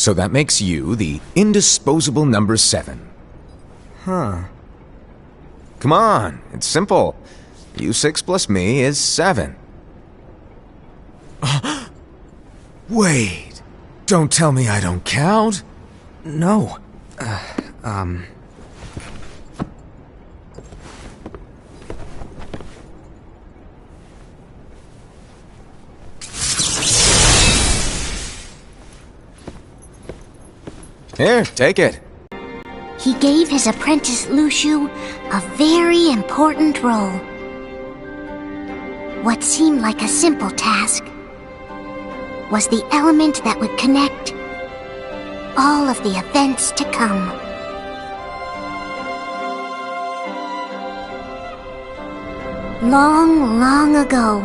So that makes you the indisposable number 7. Huh. Come on, it's simple. You 6 plus me is 7. Wait, don't tell me I don't count. No. Here, take it. He gave his apprentice Luxu a very important role. What seemed like a simple task was the element that would connect all of the events to come. Long, long ago,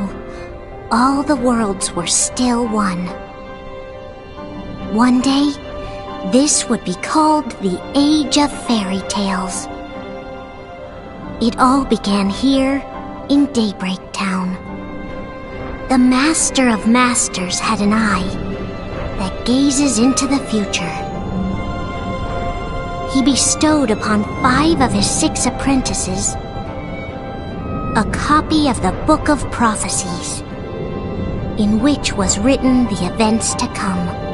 all the worlds were still one. One day, this would be called the Age of Fairy Tales. It all began here in Daybreak Town. The Master of Masters had an eye that gazes into the future. He bestowed upon 5 of his 6 apprentices a copy of the Book of Prophecies, in which was written the events to come.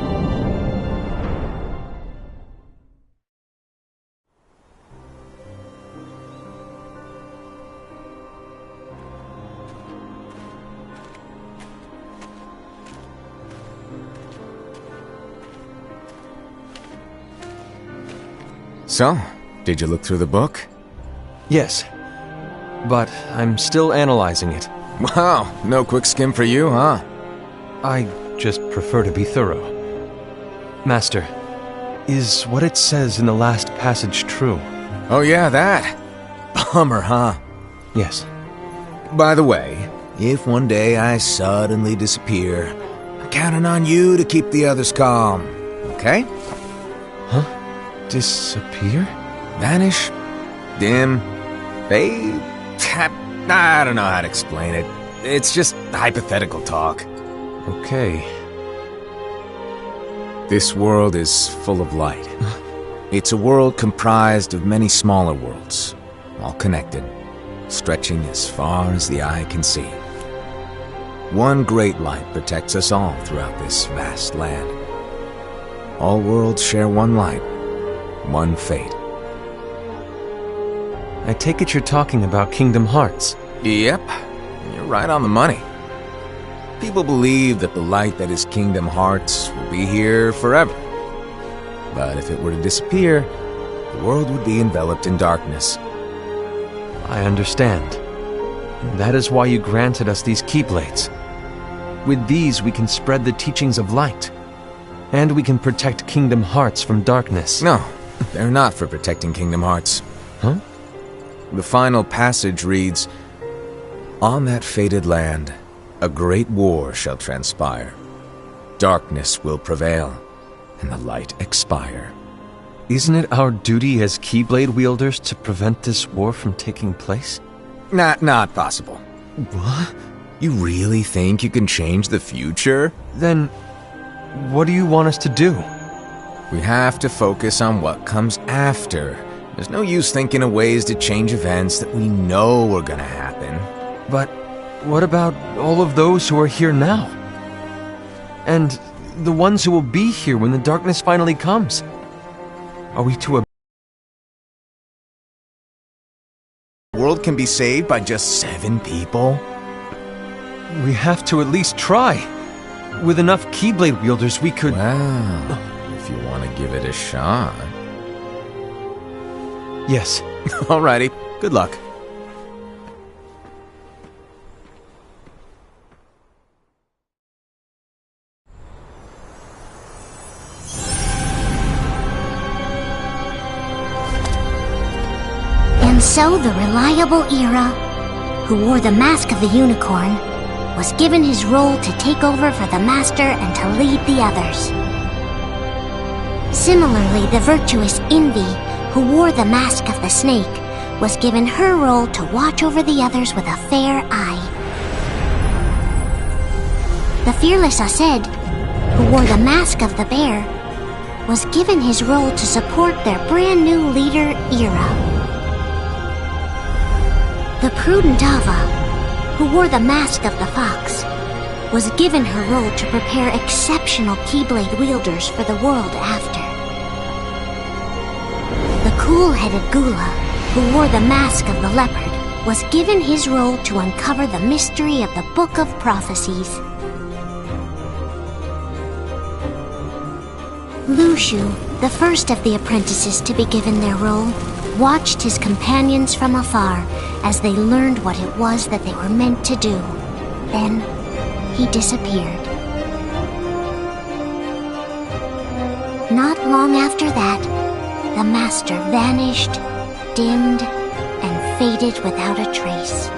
So, did you look through the book? Yes. But I'm still analyzing it. Wow, no quick skim for you, huh? I just prefer to be thorough. Master, is what it says in the last passage true? Oh yeah, that. Bummer, huh? Yes. By the way, if one day I suddenly disappear, I'm counting on you to keep the others calm, okay? Huh? Disappear? Vanish? Dim? Fade? I don't know how to explain it. It's just hypothetical talk. Okay. This world is full of light. It's a world comprised of many smaller worlds, all connected, stretching as far as the eye can see. One great light protects us all throughout this vast land. All worlds share one light, one fate. I take it you're talking about Kingdom Hearts. Yep, you're right on the money. People believe that the light that is Kingdom Hearts will be here forever. But if it were to disappear, the world would be enveloped in darkness. I understand. That is why you granted us these Keyblades. With these, we can spread the teachings of light. And we can protect Kingdom Hearts from darkness. No, they're not for protecting Kingdom Hearts. Huh? The final passage reads, "On that fated land, a great war shall transpire. Darkness will prevail, and the light expire." Isn't it our duty as Keyblade wielders to prevent this war from taking place? Not possible. What? You really think you can change the future? Then, what do you want us to do? We have to focus on what comes after. There's no use thinking of ways to change events that we know are gonna happen. But what about all of those who are here now? And the ones who will be here when the darkness finally comes? Are we to The world can be saved by just 7 people? We have to at least try. With enough Keyblade wielders, we could... Well, if you want to give it a shot. Yes. Alrighty, good luck. And so the reliable Era, who wore the mask of the unicorn, was given his role to take over for the Master and to lead the others. Similarly, the virtuous Envy, who wore the mask of the snake, was given her role to watch over the others with a fair eye. The fearless Aced, who wore the mask of the bear, was given his role to support their brand new leader, Ira. The prudent Ava, who wore the mask of the fox, was given her role to prepare exceptional Keyblade wielders for the world after. The cool-headed Gula, who wore the mask of the leopard, was given his role to uncover the mystery of the Book of Prophecies. Lushu, the first of the apprentices to be given their role, watched his companions from afar as they learned what it was that they were meant to do. Then, he disappeared. Not long after that, the master vanished, dimmed, and faded without a trace.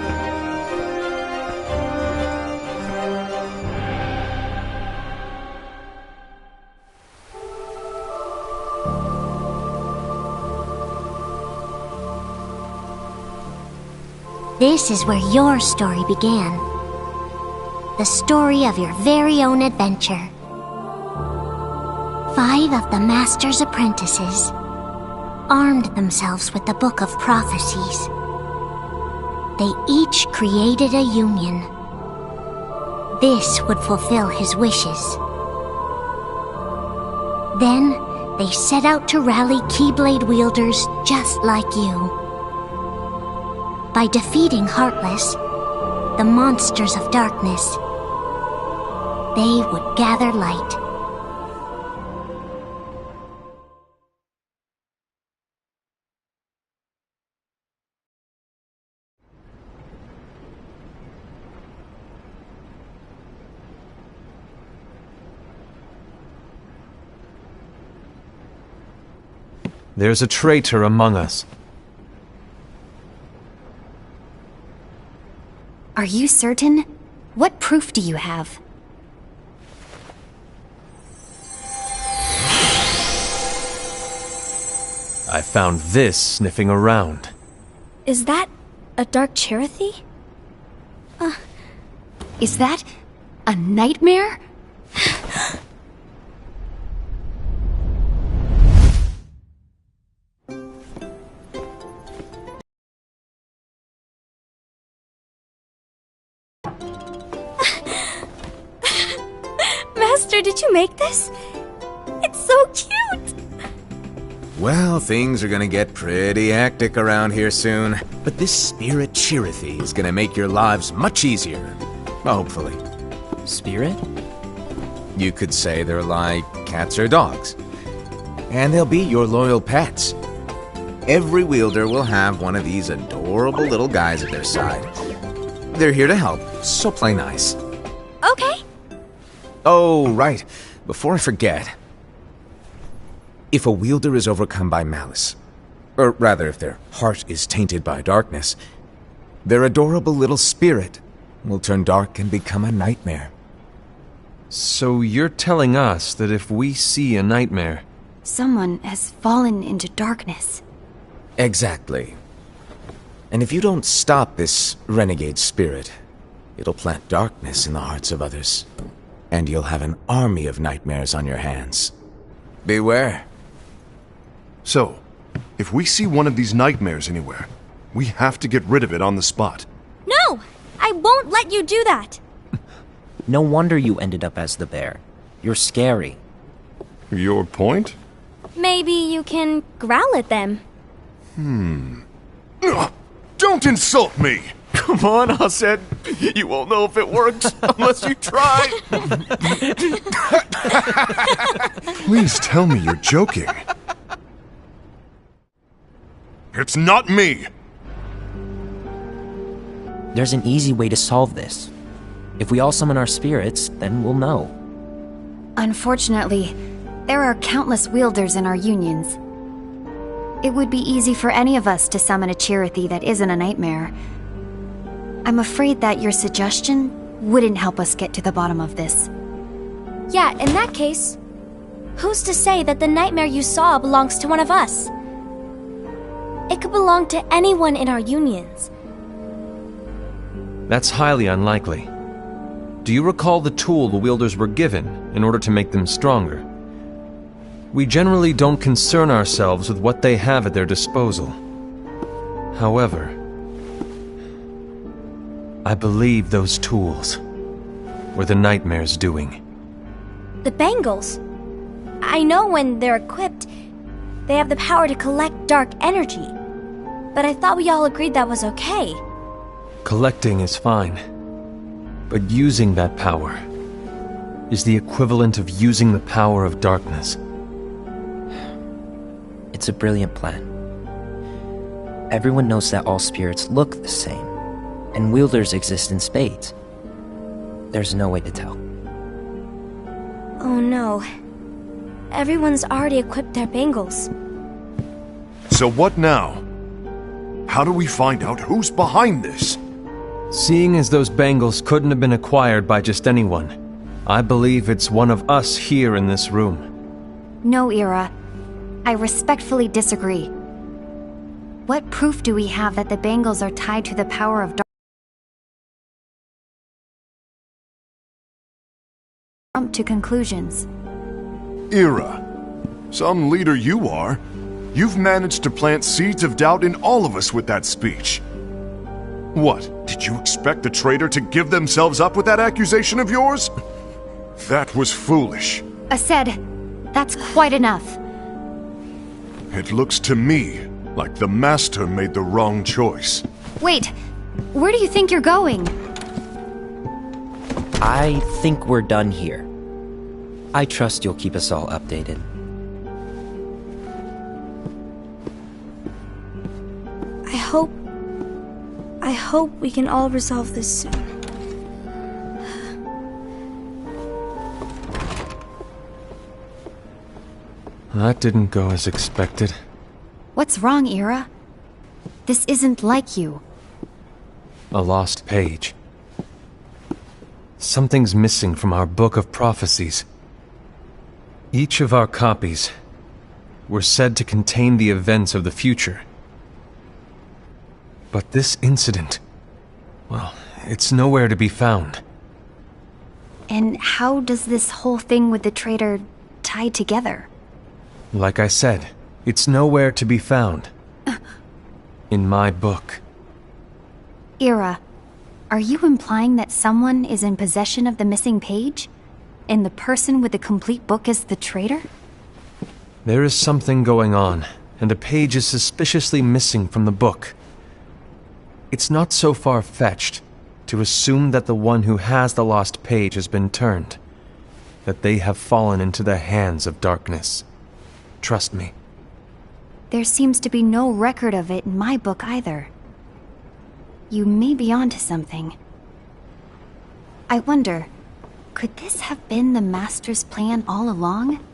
This is where your story began. The story of your very own adventure. 5 of the Master's apprentices armed themselves with the Book of Prophecies. They each created a union. This would fulfill his wishes. Then, they set out to rally Keyblade wielders just like you. By defeating Heartless, the monsters of darkness, they would gather light. There's a traitor among us. Are you certain? What proof do you have? I found this sniffing around. Is that a Dark Cherothy? Is that a nightmare? Master, did you make this? It's so cute! Well, things are gonna get pretty hectic around here soon. But this Spirit Cherothy is gonna make your lives much easier. Hopefully. Spirit? You could say they're like cats or dogs. And they'll be your loyal pets. Every wielder will have one of these adorable little guys at their side. They're here to help, so play nice. Okay. Oh, right. Before I forget. If a wielder is overcome by malice, or rather if their heart is tainted by darkness, their adorable little spirit will turn dark and become a nightmare. So you're telling us that if we see a nightmare... Someone has fallen into darkness. Exactly. And if you don't stop this renegade spirit, it'll plant darkness in the hearts of others. And you'll have an army of nightmares on your hands. Beware. So, if we see one of these nightmares anywhere, we have to get rid of it on the spot. No! I won't let you do that! No wonder you ended up as the bear. You're scary. Your point? Maybe you can growl at them. Don't insult me! Come on, Aset. You won't know if it works unless you try. Please tell me you're joking. It's not me! There's an easy way to solve this. If we all summon our spirits, then we'll know. Unfortunately, there are countless wielders in our unions. It would be easy for any of us to summon a Cherothy that isn't a nightmare. I'm afraid that your suggestion wouldn't help us get to the bottom of this. Yeah, in that case, who's to say that the nightmare you saw belongs to one of us? It could belong to anyone in our unions. That's highly unlikely. Do you recall the tool the wielders were given in order to make them stronger? We generally don't concern ourselves with what they have at their disposal. However, I believe those tools were the Nightmare's doing. The bangles. I know when they're equipped, they have the power to collect dark energy. But I thought we all agreed that was okay. Collecting is fine, but using that power is the equivalent of using the power of darkness. It's a brilliant plan. Everyone knows that all spirits look the same, and wielders exist in spades. There's no way to tell. Oh no. Everyone's already equipped their bangles. So what now? How do we find out who's behind this? Seeing as those bangles couldn't have been acquired by just anyone, I believe it's one of us here in this room. No, Ira. I respectfully disagree. What proof do we have that the bangles are tied to the power of dark? Jump to conclusions. Ira, some leader you are. You've managed to plant seeds of doubt in all of us with that speech. What, did you expect the traitor to give themselves up with that accusation of yours? That was foolish. Aced, that's quite enough. It looks to me like the Master made the wrong choice. Wait, where do you think you're going? I think we're done here. I trust you'll keep us all updated. I hope we can all resolve this soon. That didn't go as expected. What's wrong, Ira? This isn't like you. A lost page. Something's missing from our book of prophecies. Each of our copies were said to contain the events of the future. But this incident, well, it's nowhere to be found. And how does this whole thing with the traitor tie together? Like I said, it's nowhere to be found. In my book. Ira, are you implying that someone is in possession of the missing page? And the person with the complete book is the traitor? There is something going on, and a page is suspiciously missing from the book. It's not so far-fetched to assume that the one who has the lost page has been turned, that they have fallen into the hands of darkness. Trust me. There seems to be no record of it in my book either. You may be onto something. I wonder, could this have been the Master's plan all along?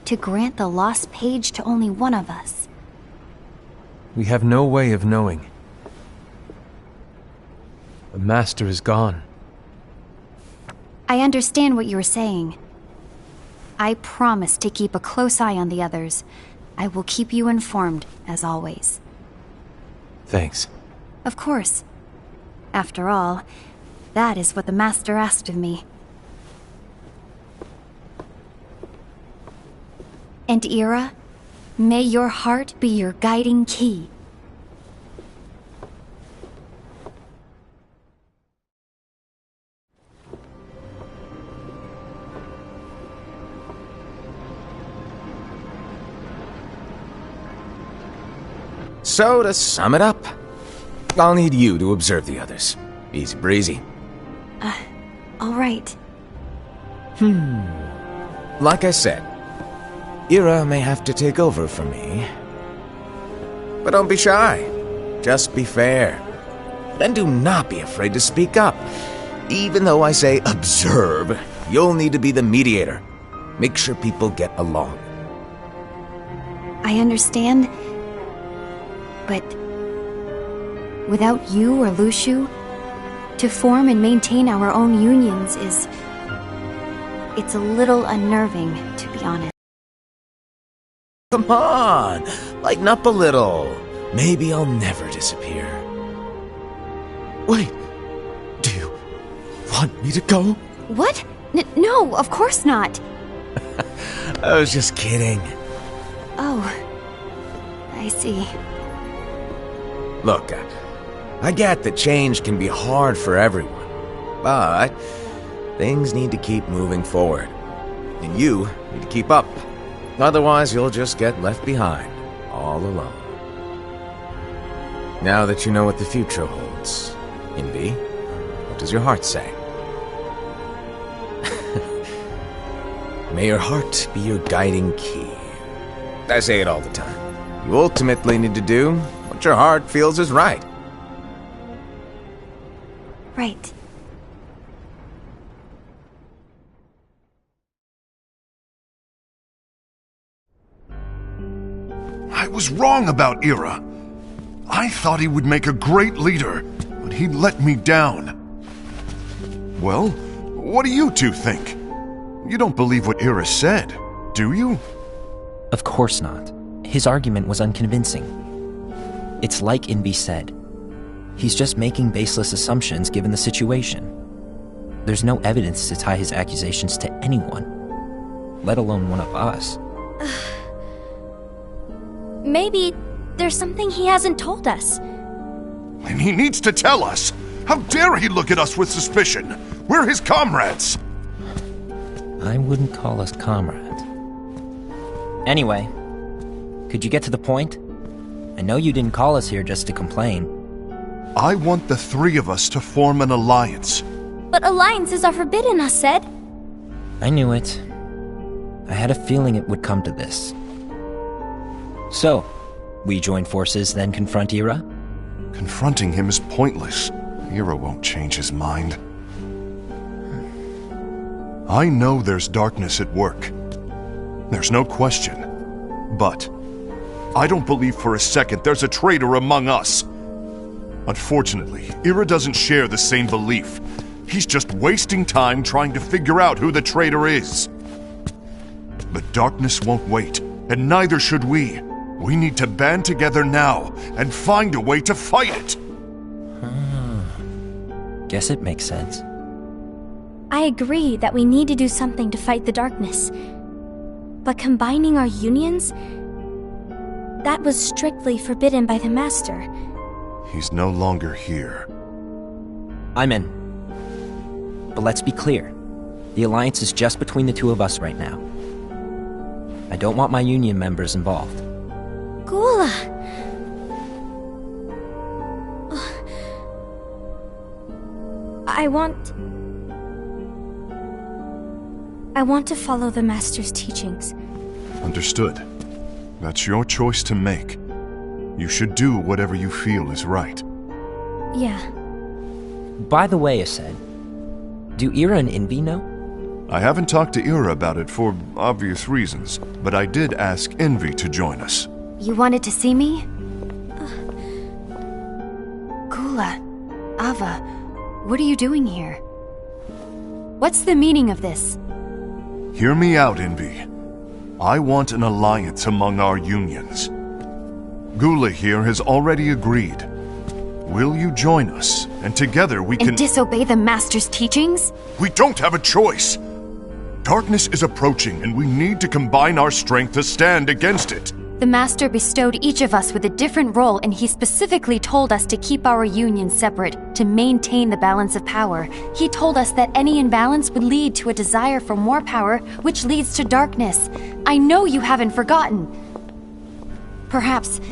To grant the lost page to only one of us? We have no way of knowing. The Master is gone. I understand what you're saying. I promise to keep a close eye on the others. I will keep you informed, as always. Thanks. Of course. After all, that is what the Master asked of me. And Ira, may your heart be your guiding key. So, to sum it up, I'll need you to observe the others. Easy breezy. All right. Like I said, Ira may have to take over for me. But don't be shy. Just be fair. And do not be afraid to speak up. Even though I say observe, you'll need to be the mediator. Make sure people get along. I understand. But without you or Luxu, to form and maintain our own unions is... it's a little unnerving, to be honest. Come on, lighten up a little. Maybe I'll never disappear. Wait, do you want me to go? What? No, of course not. I was just kidding. Oh, I see. Look, I get that change can be hard for everyone, but things need to keep moving forward. And you need to keep up. Otherwise, you'll just get left behind, all alone. Now that you know what the future holds, Envy, what does your heart say? May your heart be your guiding key. I say it all the time. You ultimately need to do what your heart feels is right. Right. I was wrong about Ira. I thought he would make a great leader, but he let me down. Well, what do you two think? You don't believe what Ira said, do you? Of course not. His argument was unconvincing. It's like Envy said. He's just making baseless assumptions given the situation. There's no evidence to tie his accusations to anyone, let alone one of us. Maybe there's something he hasn't told us. And he needs to tell us. How dare he look at us with suspicion? We're his comrades. I wouldn't call us comrades. Anyway, could you get to the point? I know you didn't call us here just to complain. I want the three of us to form an alliance. But alliances are forbidden, us said. I knew it. I had a feeling it would come to this. So, we join forces, then confront Ira? Confronting him is pointless. Ira won't change his mind. I know there's darkness at work. There's no question. But I don't believe for a second there's a traitor among us. Unfortunately, Ira doesn't share the same belief. He's just wasting time trying to figure out who the traitor is. But darkness won't wait, and neither should we. We need to band together now and find a way to fight it. Guess it makes sense. I agree that we need to do something to fight the darkness. But combining our unions? That was strictly forbidden by the Master. He's no longer here. I'm in. But let's be clear. The alliance is just between the two of us right now. I don't want my union members involved. Gula! I want to follow the Master's teachings. Understood. That's your choice to make. You should do whatever you feel is right. Yeah. By the way, Aced, do Ira and Envy know? I haven't talked to Ira about it for obvious reasons, but I did ask Envy to join us. You wanted to see me? Gula, Ava, what are you doing here? What's the meaning of this? Hear me out, Envy. I want an alliance among our unions. Gula here has already agreed. Will you join us? And together we can... And disobey the Master's teachings? We don't have a choice! Darkness is approaching, and we need to combine our strength to stand against it. The Master bestowed each of us with a different role, and he specifically told us to keep our union separate, to maintain the balance of power. He told us that any imbalance would lead to a desire for more power, which leads to darkness. I know you haven't forgotten. Perhaps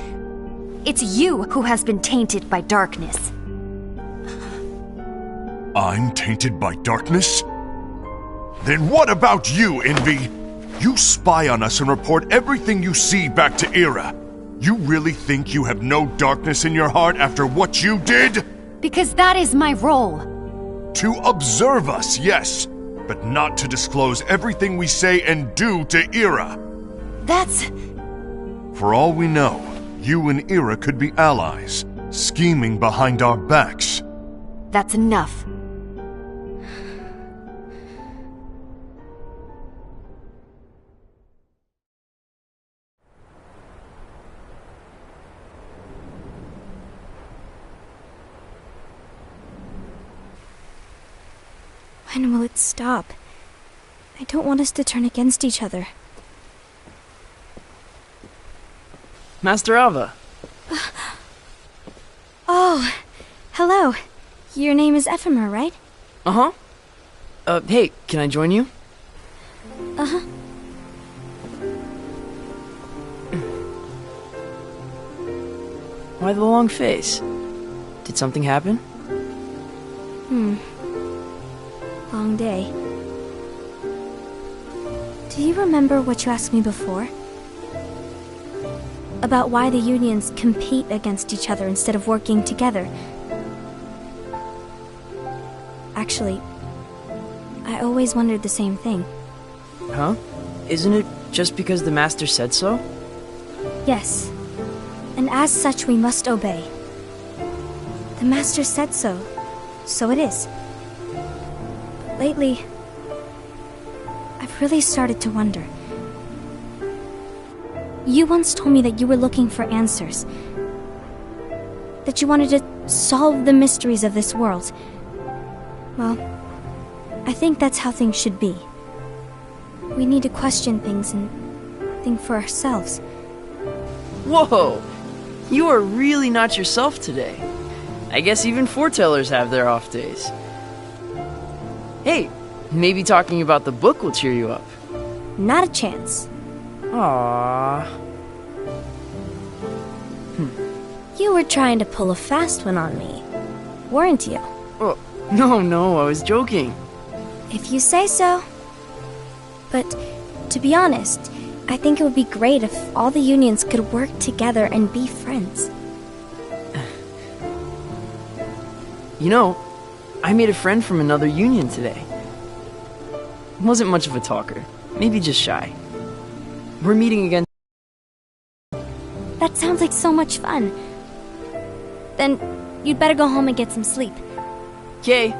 it's you who has been tainted by darkness. I'm tainted by darkness? Then what about you, Envy? You spy on us and report everything you see back to Ira. You really think you have no darkness in your heart after what you did? Because that is my role. To observe us, yes, but not to disclose everything we say and do to Ira. That's... For all we know, you and Ira could be allies, scheming behind our backs. That's enough. When will it stop? I don't want us to turn against each other. Master Alva. Oh, hello. Your name is Ephemer, right? Uh-huh. Hey, can I join you? Uh-huh. Why the long face? Did something happen? Long day. Do you remember what you asked me before? About why the unions compete against each other instead of working together. Actually, I always wondered the same thing. Huh? Isn't it just because the Master said so? Yes. And as such, we must obey. The Master said so, so it is. But lately, I've really started to wonder. You once told me that you were looking for answers. That you wanted to solve the mysteries of this world. Well, I think that's how things should be. We need to question things and think for ourselves. Whoa! You are really not yourself today. I guess even foretellers have their off days. Hey, maybe talking about the book will cheer you up. Not a chance. Aww. You were trying to pull a fast one on me, weren't you? Oh, no, I was joking. If you say so. But, to be honest, I think it would be great if all the unions could work together and be friends. You know, I made a friend from another union today. Wasn't much of a talker, maybe just shy. We're meeting again. That sounds like so much fun. Then, you'd better go home and get some sleep. Okay.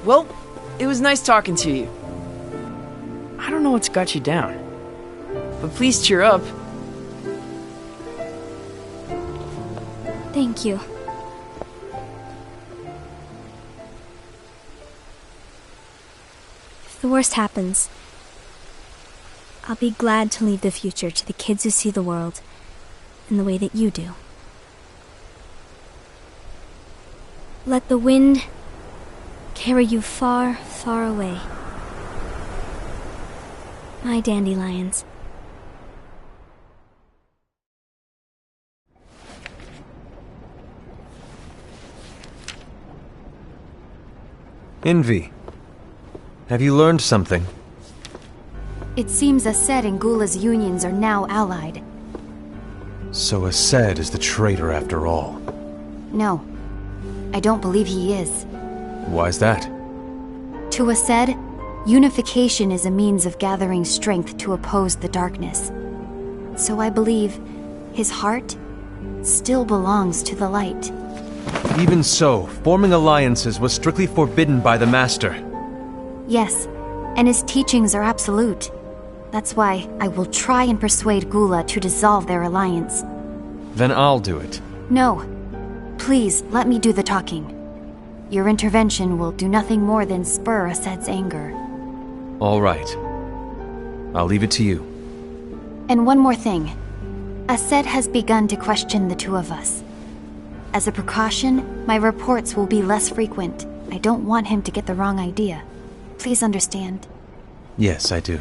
Well, it was nice talking to you. I don't know what's got you down, but please cheer up. Thank you. If the worst happens, I'll be glad to leave the future to the kids who see the world in the way that you do. Let the wind carry you far, far away. My dandelions. Envy. Have you learned something? It seems Aced and Gula's unions are now allied. So Aced is the traitor after all. No, I don't believe he is. Why's that? To Aced, unification is a means of gathering strength to oppose the darkness. So I believe his heart still belongs to the light. Even so, forming alliances was strictly forbidden by the Master. Yes, and his teachings are absolute. That's why I will try and persuade Gula to dissolve their alliance. Then I'll do it. No. Please, let me do the talking. Your intervention will do nothing more than spur Aced's anger. All right. I'll leave it to you. And one more thing. Aced has begun to question the two of us. As a precaution, my reports will be less frequent. I don't want him to get the wrong idea. Please understand. Yes, I do.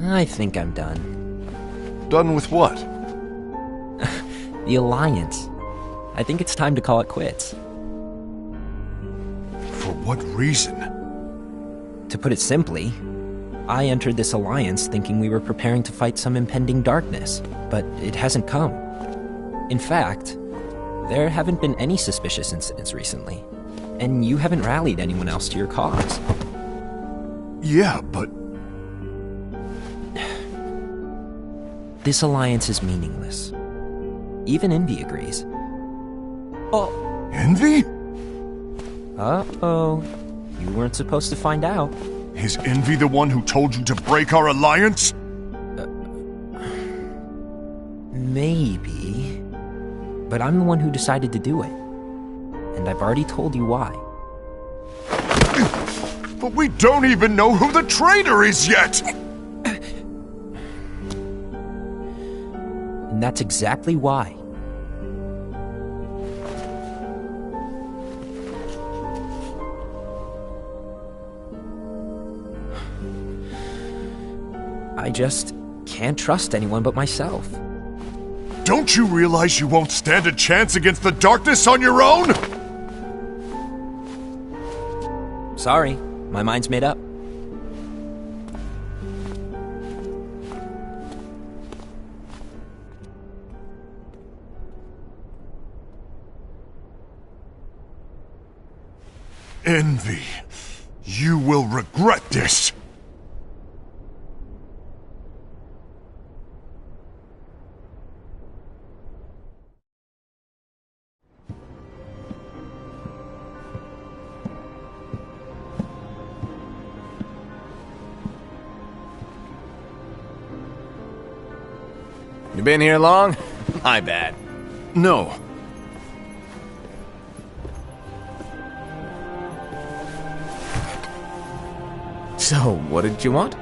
I think I'm done. Done with what? The Alliance. I think it's time to call it quits. For what reason? To put it simply, I entered this alliance thinking we were preparing to fight some impending darkness, but it hasn't come. In fact, there haven't been any suspicious incidents recently, and you haven't rallied anyone else to your cause. Yeah, but This alliance is meaningless. Even Envy agrees. Envy? Uh-oh. You weren't supposed to find out. Is Envy the one who told you to break our alliance? Maybe. But I'm the one who decided to do it. And I've already told you why. But we don't even know who the traitor is yet! And that's exactly why. I just can't trust anyone but myself. Don't you realize you won't stand a chance against the darkness on your own? Sorry, my mind's made up. Envy, you will regret this. You been here long? My bad. No. So, what did you want?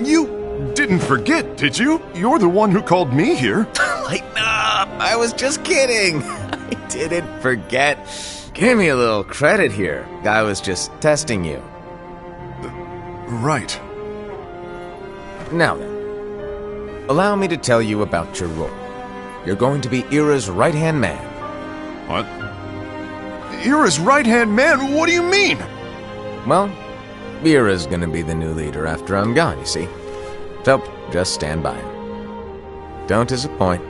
You didn't forget, did you? You're the one who called me here. Lighten up! I was just kidding! I didn't forget. Give me a little credit here. I was just testing you. Right. Now then, allow me to tell you about your role. You're going to be Ira's right-hand man. What? Ira's right-hand man? What do you mean? Well, Ira's gonna be the new leader after I'm gone, you see. So, just stand by. Don't disappoint.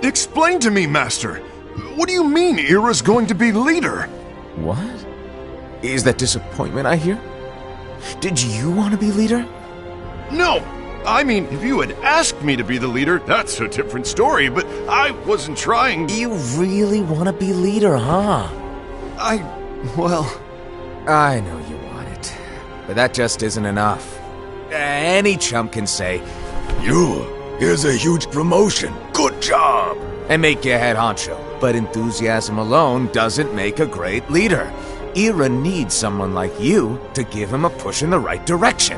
Explain to me, Master. What do you mean Ira's going to be leader? What? Is that disappointment I hear? Did you want to be leader? No! I mean, if you had asked me to be the leader, that's a different story, but I wasn't trying. You really want to be leader, huh? Well... I know you want it, but that just isn't enough. Any chump can say, here's a huge promotion, good job, and make you head honcho. But enthusiasm alone doesn't make a great leader. Ira needs someone like you to give him a push in the right direction.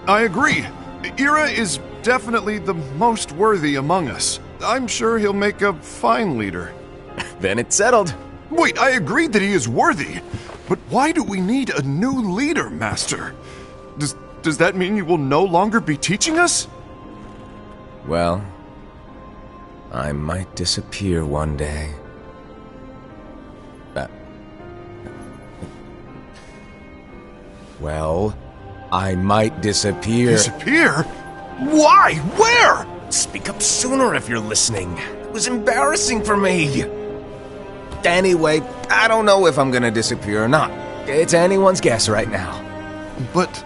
I agree. Ira is definitely the most worthy among us. I'm sure he'll make a fine leader. Then it's settled. Wait, I agreed that he is worthy. But why do we need a new leader, Master? Does that mean you will no longer be teaching us? Well, I might disappear one day. Well, I might disappear. Disappear? Why? Where? Speak up sooner if you're listening. It was embarrassing for me. Anyway, I don't know if I'm gonna disappear or not. It's anyone's guess right now. But...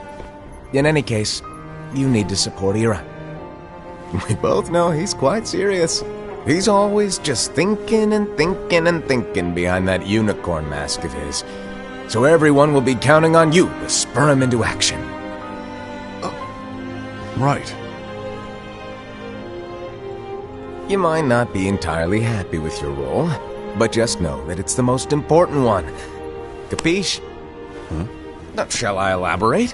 In any case, you need to support Ira. We both know he's quite serious. He's always just thinking and thinking and thinking behind that unicorn mask of his. So everyone will be counting on you to spur him into action. Right. You might not be entirely happy with your role, but just know that it's the most important one. Capiche? Now, shall I elaborate?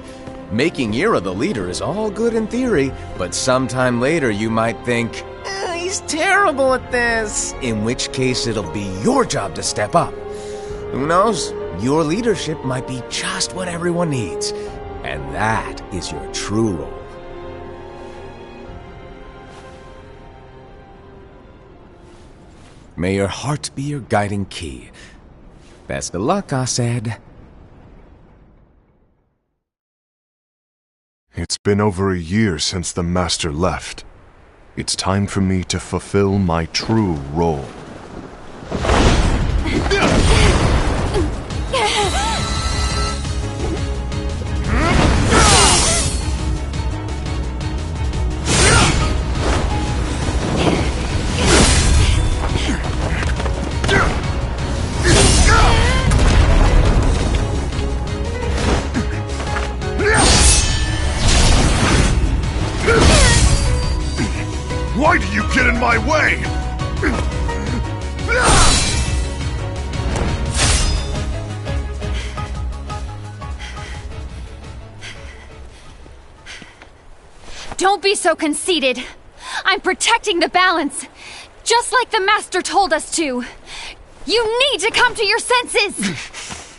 Making Ira the leader is all good in theory, but sometime later you might think, he's terrible at this, in which case it'll be your job to step up. Who knows? Your leadership might be just what everyone needs, and that is your true role. May your heart be your guiding key. Best of luck, Asaid. It's been over a year since the Master left. It's time for me to fulfill my true role. Why do you get in my way? Don't be so conceited. I'm protecting the balance, just like the Master told us to. You need to come to your senses!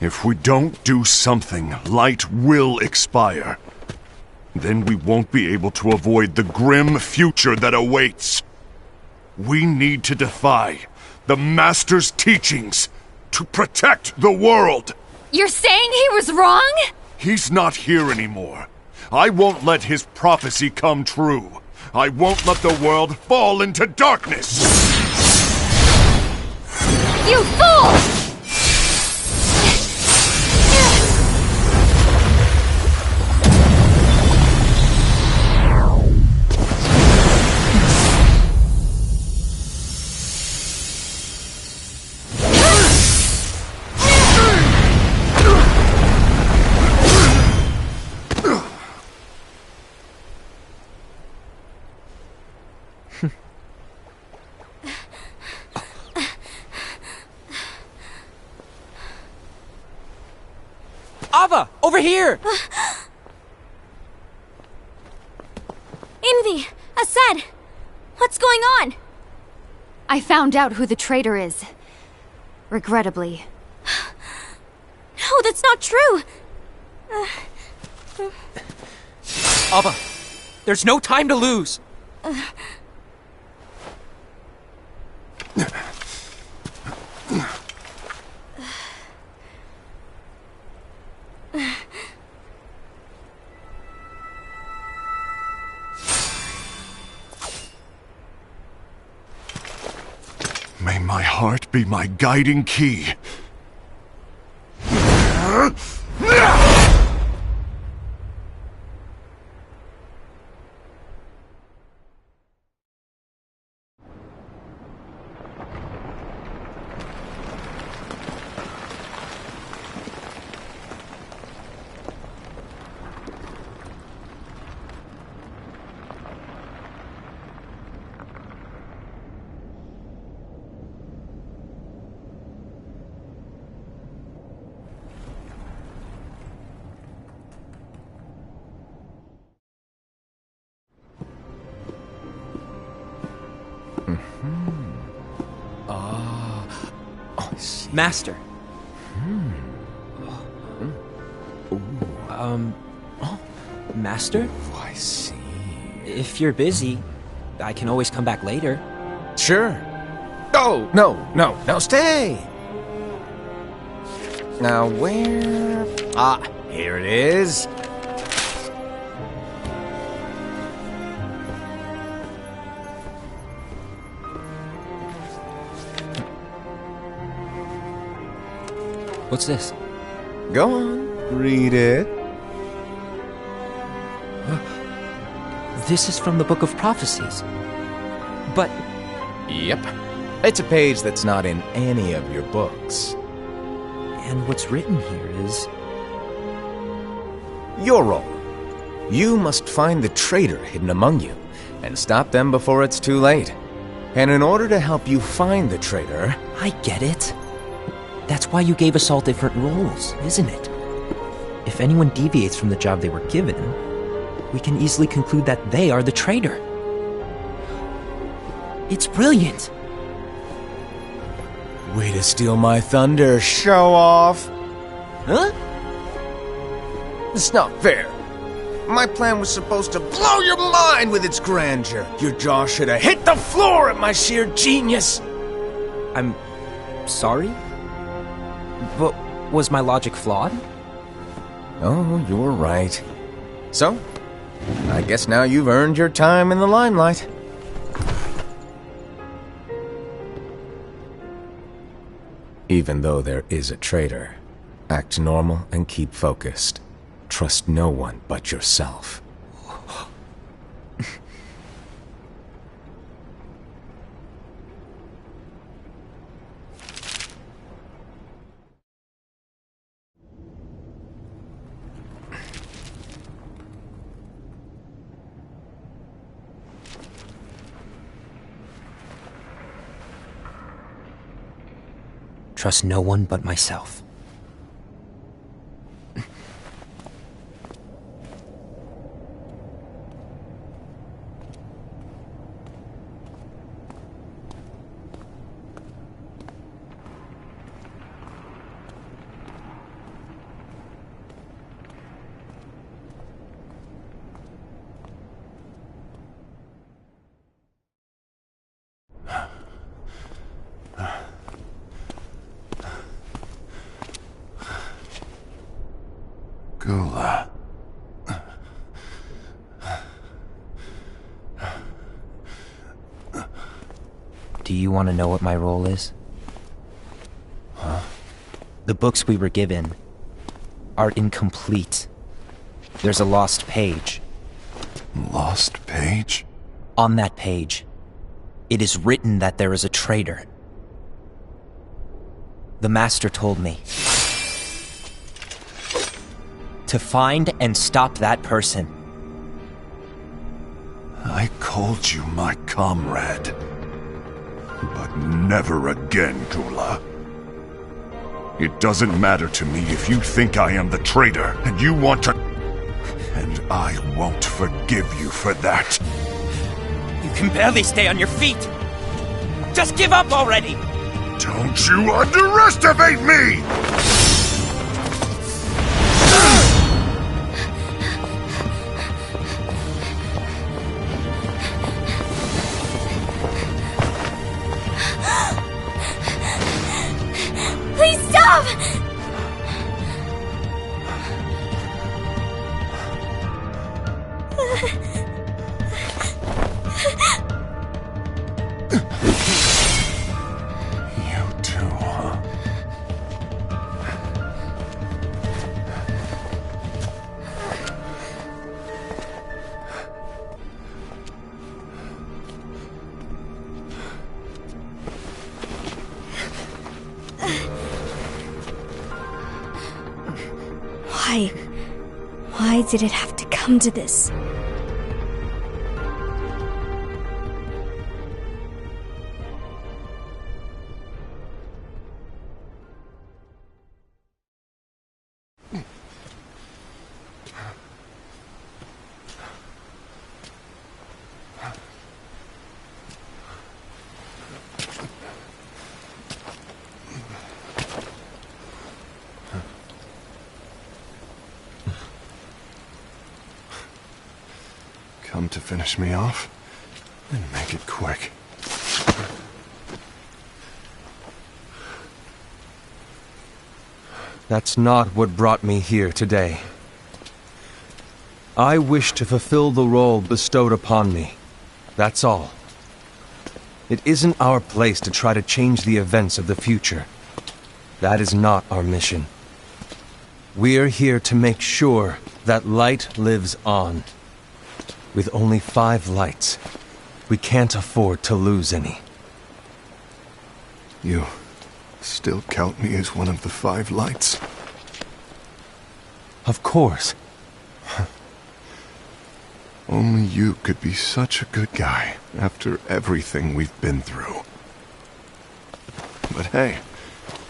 If we don't do something, light will expire. Then we won't be able to avoid the grim future that awaits. We need to defy the Master's teachings to protect the world. You're saying he was wrong? He's not here anymore. I won't let his prophecy come true. I won't let the world fall into darkness. You fool! Ava! Over here! Envy! Assad! What's going on? I found out who the traitor is. Regrettably. No, that's not true! Ava, there's no time to lose! May my heart be my guiding key. Master. Master? Oh, I see. If you're busy, I can always come back later. Sure. Oh, no, stay! Now, where... Ah, here it is. What's this? Go on, read it. This is from the Book of Prophecies. But Yep. It's a page that's not in any of your books. and what's written here is... Your role. You must find the traitor hidden among you, and stop them before it's too late. And in order to help you find the traitor... I get it. That's why you gave us all different roles, isn't it? If anyone deviates from the job they were given, we can easily conclude that they are the traitor. It's brilliant. Way to steal my thunder, show off! Huh? It's not fair. My plan was supposed to blow your mind with its grandeur. Your jaw should have hit the floor at my sheer genius. I'm sorry? But was my logic flawed? Oh, you're right. So, I guess now you've earned your time in the limelight. Even though there is a traitor, act normal and keep focused. Trust no one but yourself. trust no one but myself. Gula. Do you want to know what my role is? Huh? The books we were given are incomplete. There's a lost page. Lost page? On that page, it is written that there is a traitor. The Master told me to find and stop that person. I called you my comrade. But never again, Gula. It doesn't matter to me if you think I am the traitor and you want to... And I won't forgive you for that. You can barely stay on your feet. Just give up already! Don't you underestimate me! Please stop! You too, huh? Why did it have to come to this? Come to finish me off? Then make it quick. That's not what brought me here today. I wish to fulfill the role bestowed upon me. That's all. It isn't our place to try to change the events of the future. That is not our mission. We're here to make sure that light lives on. With only 5 lights, we can't afford to lose any. You still count me as one of the 5 lights? Of course. Only you could be such a good guy after everything we've been through. But hey,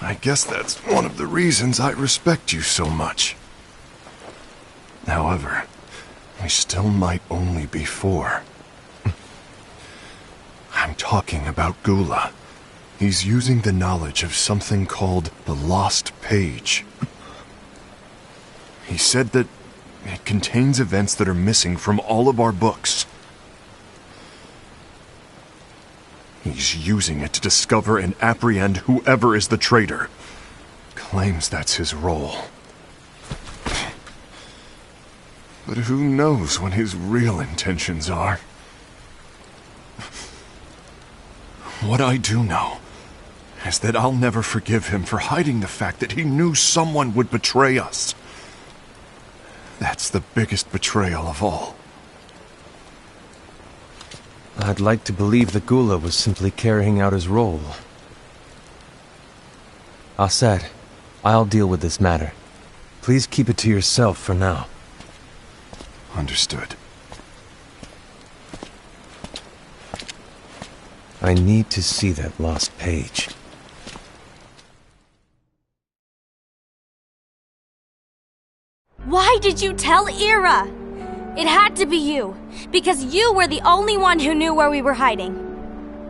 I guess that's one of the reasons I respect you so much. However, we still might only be 4. I'm talking about Gula. He's using the knowledge of something called the Lost Page. He said that it contains events that are missing from all of our books. He's using it to discover and apprehend whoever is the traitor. Claims that's his role. But who knows what his real intentions are? What I do know is that I'll never forgive him for hiding the fact that he knew someone would betray us. That's the biggest betrayal of all. I'd like to believe that Gula was simply carrying out his role. Aset, I'll deal with this matter. Please keep it to yourself for now. Understood. I need to see that lost page. Why did you tell Ira? It had to be you, because you were the only one who knew where we were hiding.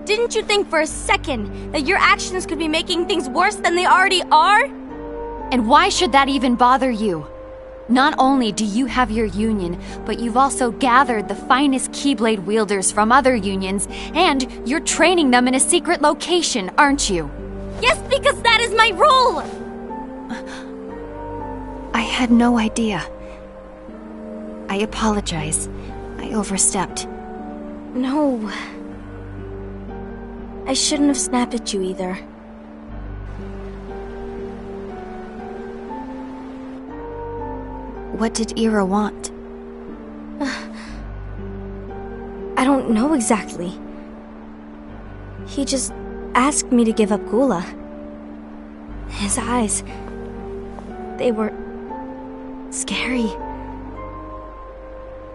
Didn't you think for a second that your actions could be making things worse than they already are? And why should that even bother you? Not only do you have your union, but you've also gathered the finest Keyblade wielders from other unions, and you're training them in a secret location, aren't you? Yes, because that is my role! I had no idea. I apologize. I overstepped. No. I shouldn't have snapped at you either. What did Ira want? I don't know exactly. He just asked me to give up Gula. His eyes... they were... scary.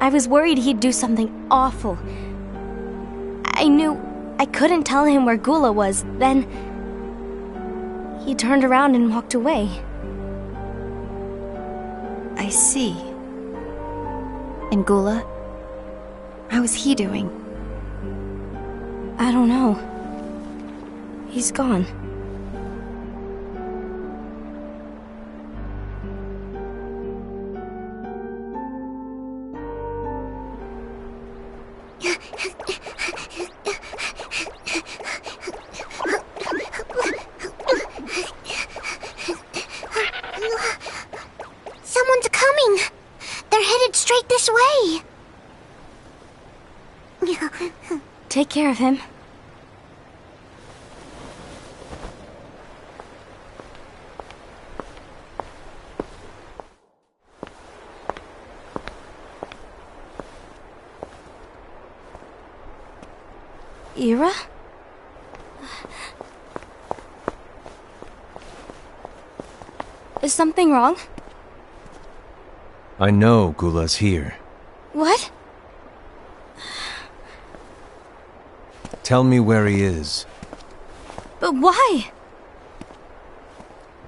I was worried he'd do something awful. I knew I couldn't tell him where Gula was. Then... he turned around and walked away. I see. And Gula? How is he doing? I don't know. He's gone. Someone's coming! They're headed straight this way! Take care of him. Ira? Is something wrong? I know Gula's here. What? Tell me where he is. But why?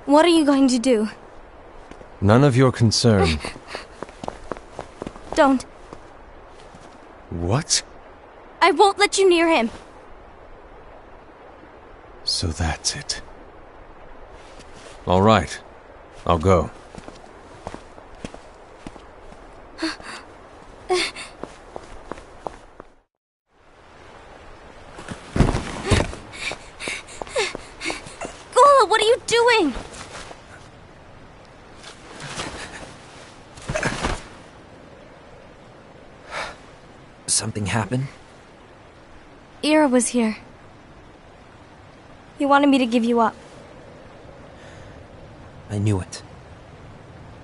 What are you going to do? None of your concern. Don't. What? I won't let you near him. So that's it. All right. I'll go. Gula, what are you doing? Something happened? Ira was here. He wanted me to give you up. I knew it.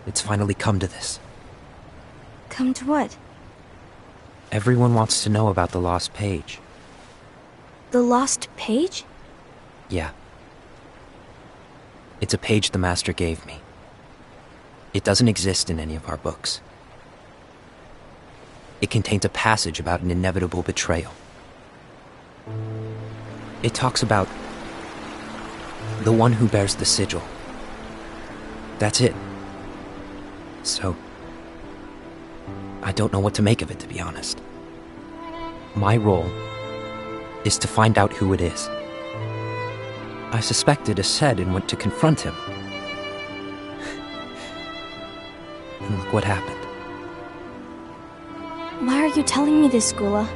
It's finally come to this. Come to what? Everyone wants to know about the lost page. The lost page? Yeah. It's a page the Master gave me. It doesn't exist in any of our books. It contains a passage about an inevitable betrayal. It talks about the one who bears the sigil. That's it. So, I don't know what to make of it, to be honest. My role is to find out who it is. I suspected Aced and went to confront him. And look what happened. Why are you telling me this, Gula?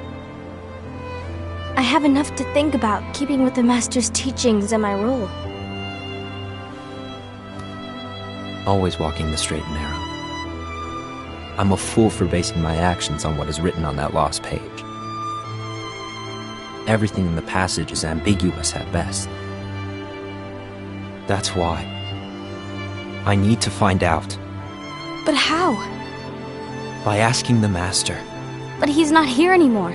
I have enough to think about, keeping with the Master's teachings and my role. Always walking the straight and narrow. I'm a fool for basing my actions on what is written on that lost page. Everything in the passage is ambiguous at best. That's why I need to find out. But how? By asking the Master. But he's not here anymore.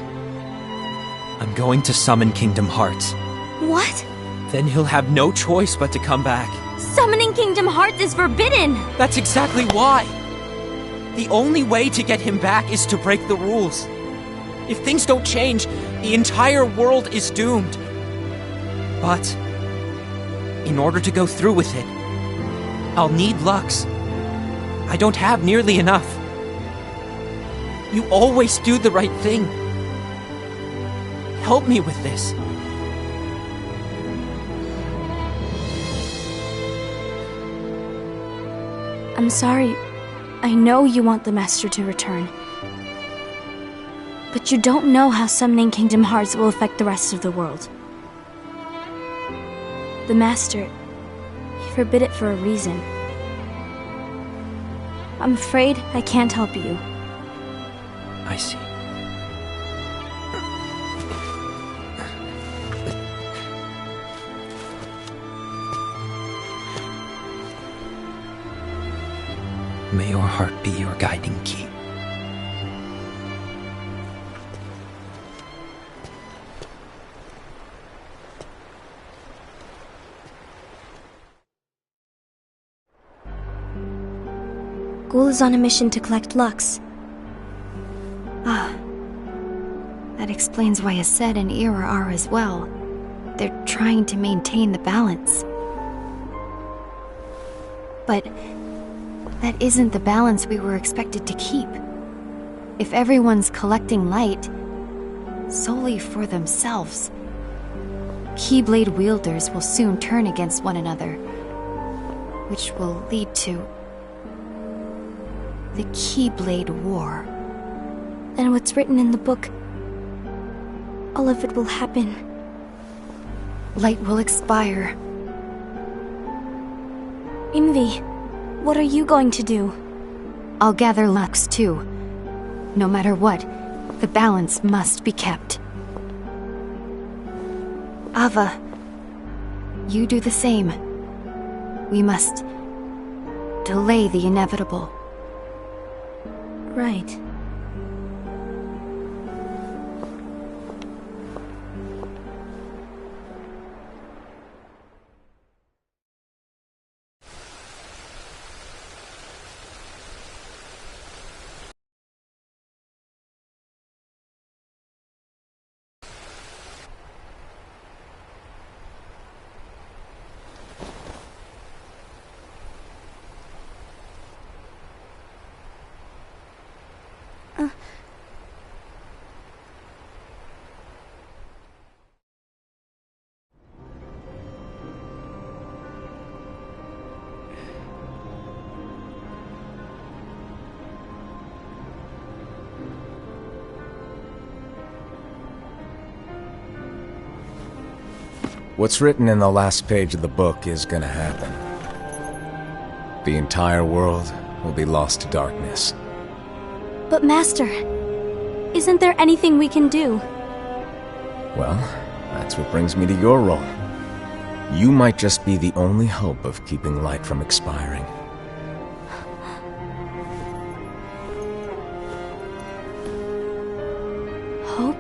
I'm going to summon Kingdom Hearts. What? Then he'll have no choice but to come back. Summoning Kingdom Hearts is forbidden! That's exactly why! The only way to get him back is to break the rules. If things don't change, the entire world is doomed. But in order to go through with it, I'll need Lux. I don't have nearly enough. You always do the right thing. Help me with this. I'm sorry. I know you want the Master to return. But you don't know how summoning Kingdom Hearts will affect the rest of the world. The Master, he forbid it for a reason. I'm afraid I can't help you. I see. May your heart be your guiding key. Ghoul is on a mission to collect Lux. That explains why Aced and Ira are as well. They're trying to maintain the balance. But that isn't the balance we were expected to keep. If everyone's collecting light solely for themselves, Keyblade wielders will soon turn against one another, which will lead to the Keyblade War. Then what's written in the book, all of it will happen. Light will expire. Envy, what are you going to do? I'll gather Lux too. No matter what, the balance must be kept. Ava, you do the same. We must delay the inevitable. Right. What's written in the last page of the book is gonna happen. The entire world will be lost to darkness. But Master, isn't there anything we can do? Well, that's what brings me to your role. You might just be the only hope of keeping light from expiring. Hope?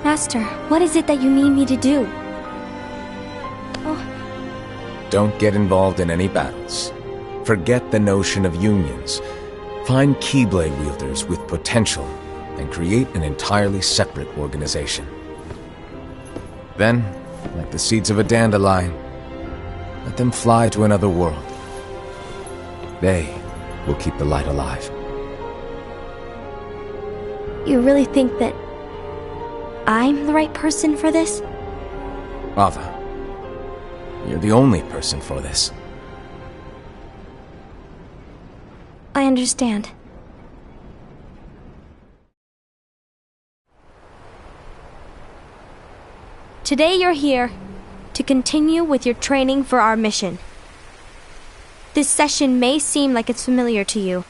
Master, what is it that you need me to do? Don't get involved in any battles. Forget the notion of unions. Find Keyblade wielders with potential and create an entirely separate organization. Then, like the seeds of a dandelion, let them fly to another world. They will keep the light alive. You really think that I'm the right person for this? Ava, you're the only person for this. I understand. Today you're here to continue with your training for our mission. This session may seem like it's familiar to you,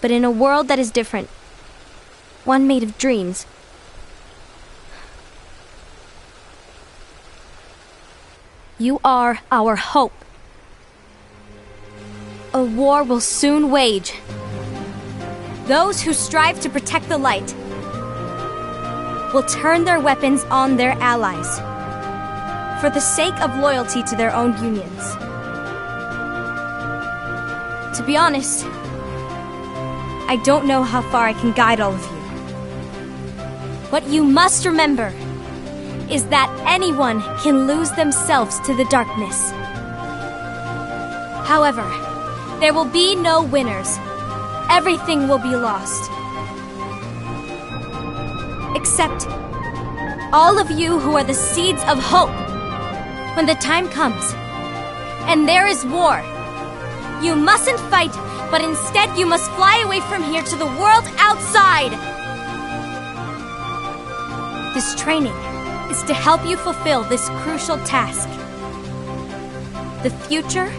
but in a world that is different, one made of dreams, you are our hope. A war will soon wage. Those who strive to protect the light will turn their weapons on their allies for the sake of loyalty to their own unions. To be honest, I don't know how far I can guide all of you. What you must remember is that anyone can lose themselves to the darkness. However, there will be no winners. Everything will be lost. Except all of you who are the seeds of hope. When the time comes, and there is war, you mustn't fight, but instead you must fly away from here to the world outside. This training is to help you fulfill this crucial task. The future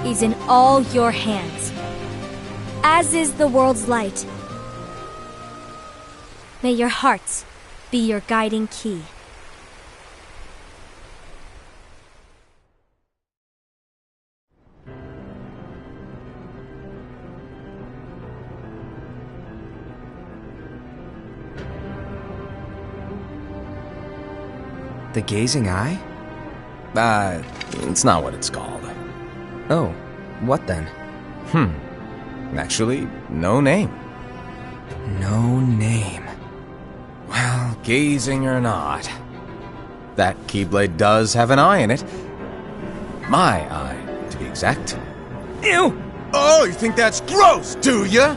is in all your hands, as is the world's light. May your hearts be your guiding key. The Gazing Eye? It's not what it's called. Oh, what then? Actually, no name. No name. Well, gazing or not, that Keyblade does have an eye in it. My eye, to be exact. Ew! Oh, you think that's gross, do ya?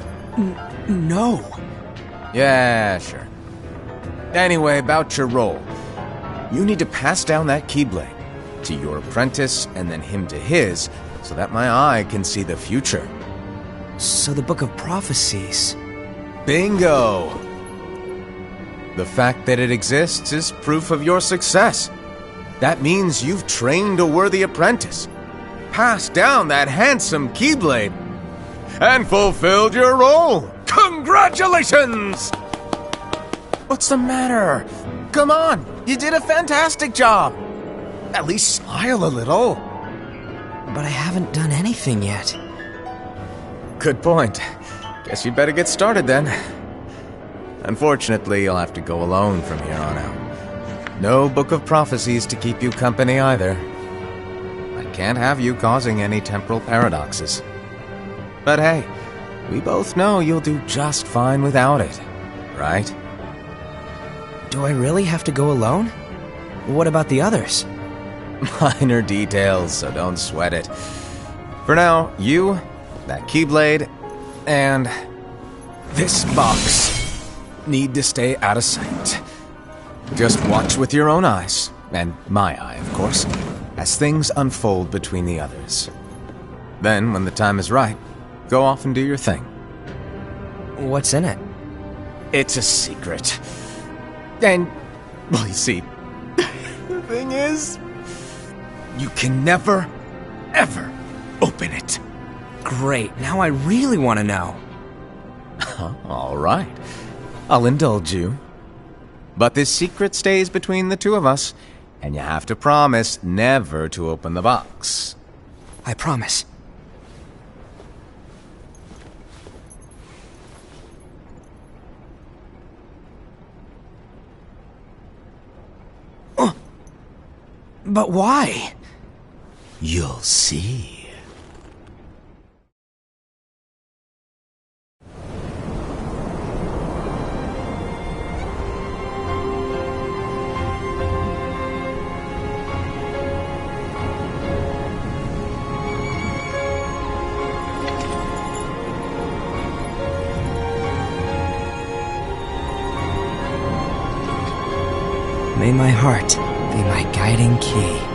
No. Yeah, sure. Anyway, about your role. You need to pass down that Keyblade to your apprentice and then him to his, so that my eye can see the future. So the Book of Prophecies... Bingo! The fact that it exists is proof of your success. That means you've trained a worthy apprentice, passed down that handsome Keyblade, and fulfilled your role. Congratulations! What's the matter? Come on, you did a fantastic job. At least smile a little. But I haven't done anything yet. Good point. Guess you'd better get started then. Unfortunately, you'll have to go alone from here on out. No Book of Prophecies to keep you company either. I can't have you causing any temporal paradoxes. But hey, we both know you'll do just fine without it, right? Do I really have to go alone? What about the others? Minor details, so don't sweat it. For now, you, that Keyblade, and this box need to stay out of sight. Just watch with your own eyes, and my eye, of course, as things unfold between the others. Then, when the time is right, go off and do your thing. What's in it? It's a secret. And, well, you see, the thing is, you can never, ever open it. Great, now I really want to know. All right, I'll indulge you. But this secret stays between the two of us, and you have to promise never to open the box. I promise. But why? You'll see. May my heart be my guiding key.